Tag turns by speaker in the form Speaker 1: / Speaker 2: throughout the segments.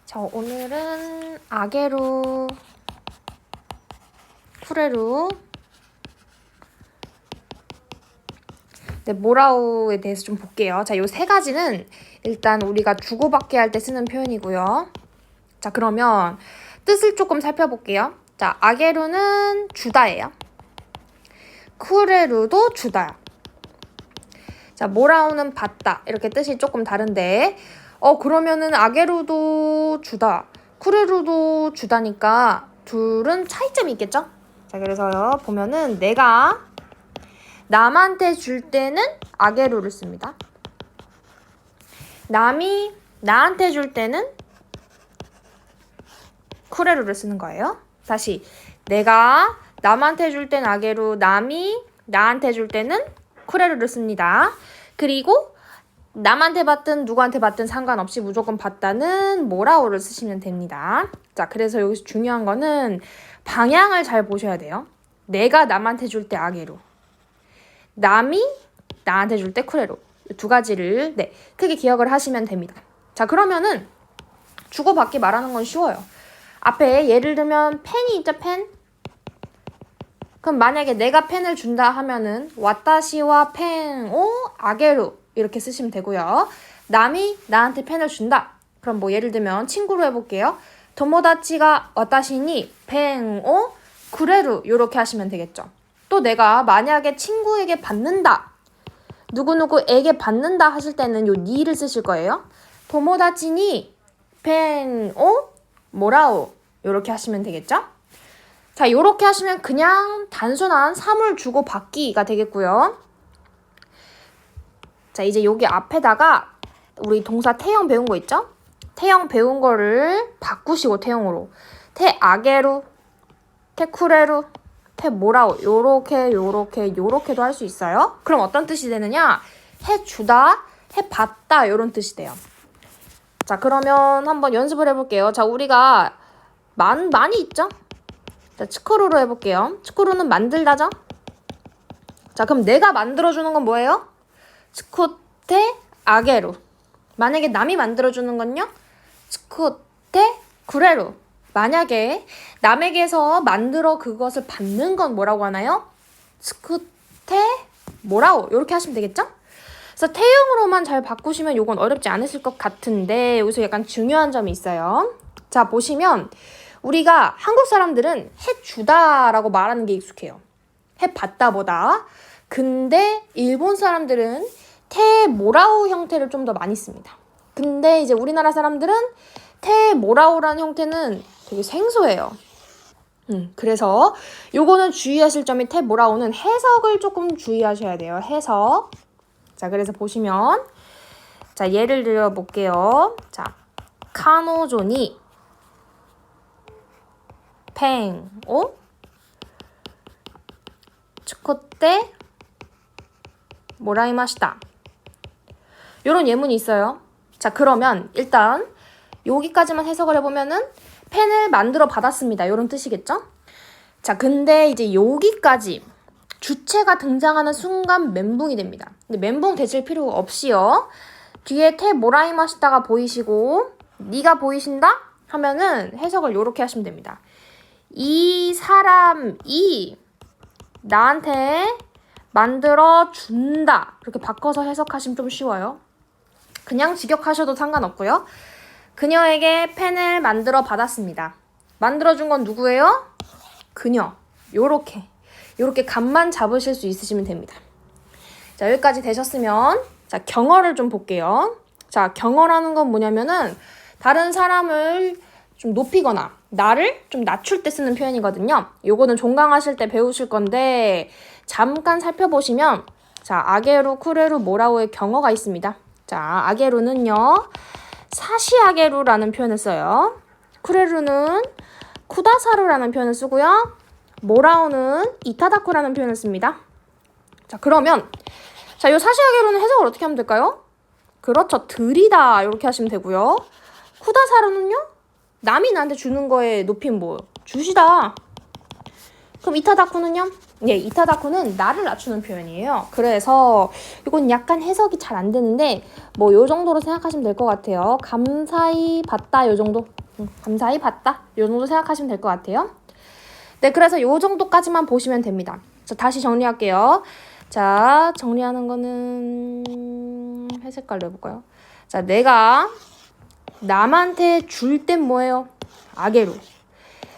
Speaker 1: 자, 오늘은 아게루, 쿠레루, 모라우에 대해서 좀 볼게요. 자, 요 세 가지는 일단 우리가 주고받기 할 때 쓰는 표현이고요. 자, 그러면 뜻을 조금 살펴볼게요. 자, 아게루는 주다예요. 쿠레루도 주다야. 자, 모라우는 받다. 이렇게 뜻이 조금 다른데 그러면은 아게루도 주다, 쿠레루도 주다니까 둘은 차이점이 있겠죠? 자, 그래서 보면은 내가 남한테 줄 때는 아게루를 씁니다. 남이 나한테 줄 때는 쿠레루를 쓰는 거예요. 다시, 내가 남한테 줄 때는 아게루, 남이 나한테 줄 때는 쿠레루를 씁니다. 그리고 남한테 받든 누구한테 받든 상관없이 무조건 받다는 모라우를 쓰시면 됩니다. 자, 그래서 여기서 중요한 거는 방향을 잘 보셔야 돼요. 내가 남한테 줄 때 아게루, 남이 나한테 줄 때 쿠레루, 두 가지를 크게 기억을 하시면 됩니다. 자, 그러면은 주고받기 말하는 건 쉬워요. 앞에 예를 들면 펜이 있죠, 펜? 그럼 만약에 내가 펜을 준다 하면은 와타시와 펜 오 아게루 이렇게 쓰시면 되고요. 남이 나한테 펜을 준다. 그럼 뭐 예를 들면 친구로 해볼게요. 도모다치가 와타시니 펜 오 쿠레루 이렇게 하시면 되겠죠. 또 내가 만약에 친구에게 받는다, 누구누구에게 받는다 하실 때는 요 니를 쓰실 거예요. 도모다치니 펜 오 모라오 이렇게 하시면 되겠죠. 자, 요렇게 하시면 그냥 단순한 사물 주고받기가 되겠고요. 자, 이제 여기 앞에다가 우리 동사 태형 배운 거 있죠? 태형 배운 거를 바꾸시고 태형으로 태아게루, 태쿠레루, 태모라우 요렇게도 할 수 있어요. 그럼 어떤 뜻이 되느냐? 해주다, 해받다 요런 뜻이 돼요. 자, 그러면 한번 연습을 해볼게요. 자, 우리가 많이 있죠? 자, 츠쿠루로 해볼게요. 츠쿠루는 만들다죠? 자, 그럼 내가 만들어주는 건 뭐예요? 츠쿠테 아게루. 만약에 남이 만들어주는 건요? 츠쿠테 쿠레루. 만약에 남에게서 만들어 그것을 받는 건 뭐라고 하나요? 츠쿠테 모라오. 이렇게 하시면 되겠죠? 그래서 태형으로만 잘 바꾸시면 이건 어렵지 않으실 것 같은데 여기서 약간 중요한 점이 있어요. 자, 보시면 우리가 한국 사람들은 해주다라고 말하는 게 익숙해요. 해받다보다. 근데 일본 사람들은 태모라우 형태를 좀 더 많이 씁니다. 근데 이제 우리나라 사람들은 태모라우라는 형태는 되게 생소해요. 그래서 요거는 주의하실 점이 태모라우는 해석을 조금 주의하셔야 돼요. 해석. 자, 그래서 보시면 자, 예를 들어 볼게요. 자, 카노조니 펜 오 츠코테 모라이마시타. 요런 예문이 있어요. 자, 그러면 일단 여기까지만 해석을 해보면은 펜을 만들어 받았습니다. 요런 뜻이겠죠? 자, 근데 이제 여기까지 주체가 등장하는 순간 멘붕이 됩니다. 근데 멘붕 되실 필요 없이요. 뒤에 테 모라이마시타가 보이시고 니가 보이신다? 하면은 해석을 요렇게 하시면 됩니다. 이 사람이 나한테 만들어 준다. 이렇게 바꿔서 해석하시면 좀 쉬워요. 그냥 직역하셔도 상관없고요. 그녀에게 펜을 만들어 받았습니다. 만들어준 건 누구예요? 그녀. 요렇게 감만 잡으실 수 있으시면 됩니다. 자, 여기까지 되셨으면 자, 경어를 좀 볼게요. 자, 경어라는 건 뭐냐면은 다른 사람을 좀 높이거나 나를 좀 낮출 때 쓰는 표현이거든요. 요거는 종강하실 때 배우실 건데 잠깐 살펴보시면 자, 아게루, 쿠레루, 모라우의 경어가 있습니다. 자, 아게루는요 사시아게루라는 표현을 써요. 쿠레루는 쿠다사루라는 표현을 쓰고요. 모라우는 이타다쿠라는 표현을 씁니다. 자, 그러면 자, 요 사시아게루는 해석을 어떻게 하면 될까요? 그렇죠, 드리다 이렇게 하시면 되고요. 쿠다사루는요? 남이 나한테 주는 거에 높임 뭐? 주시다. 그럼 이타다쿠는요? 예, 이타다쿠는 나를 낮추는 표현이에요. 그래서 이건 약간 해석이 잘 안 되는데 뭐 요 정도로 생각하시면 될 것 같아요. 감사히 받다 요 정도. 감사히 받다 요 정도 생각하시면 될 것 같아요. 네, 그래서 요 정도까지만 보시면 됩니다. 자, 다시 정리할게요. 자, 정리하는 거는 회색깔로 해볼까요? 자, 내가 남한테 줄 땐 뭐예요? 아게로.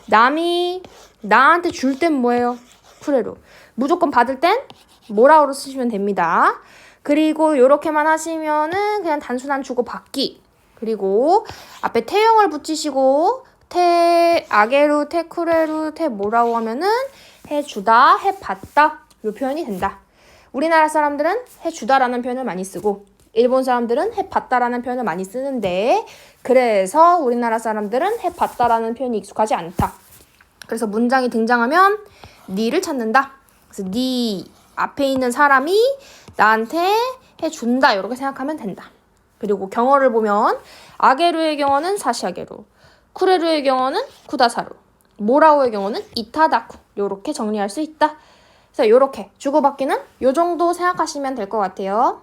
Speaker 1: 남이 나한테 줄 땐 뭐예요? 쿠레로. 무조건 받을 땐 뭐라고 쓰시면 됩니다. 그리고 이렇게만 하시면은 그냥 단순한 주고받기. 그리고 앞에 태형을 붙이시고 아게루, 쿠레루, 뭐라고 하면은 해주다, 해받다 이 표현이 된다. 우리나라 사람들은 해주다라는 표현을 많이 쓰고 일본 사람들은 해받다라는 표현을 많이 쓰는데 그래서 우리나라 사람들은 해받다라는 표현이 익숙하지 않다. 그래서 문장이 등장하면 니를 찾는다. 그래서 니 앞에 있는 사람이 나한테 해준다 이렇게 생각하면 된다. 그리고 경어를 보면 아게루의 경어는 사시아게루, 쿠레루의 경어는 쿠다사루, 모라오의 경우는 이타다쿠 이렇게 정리할 수 있다. 그래서 이렇게 주고받기는 이 정도 생각하시면 될 것 같아요.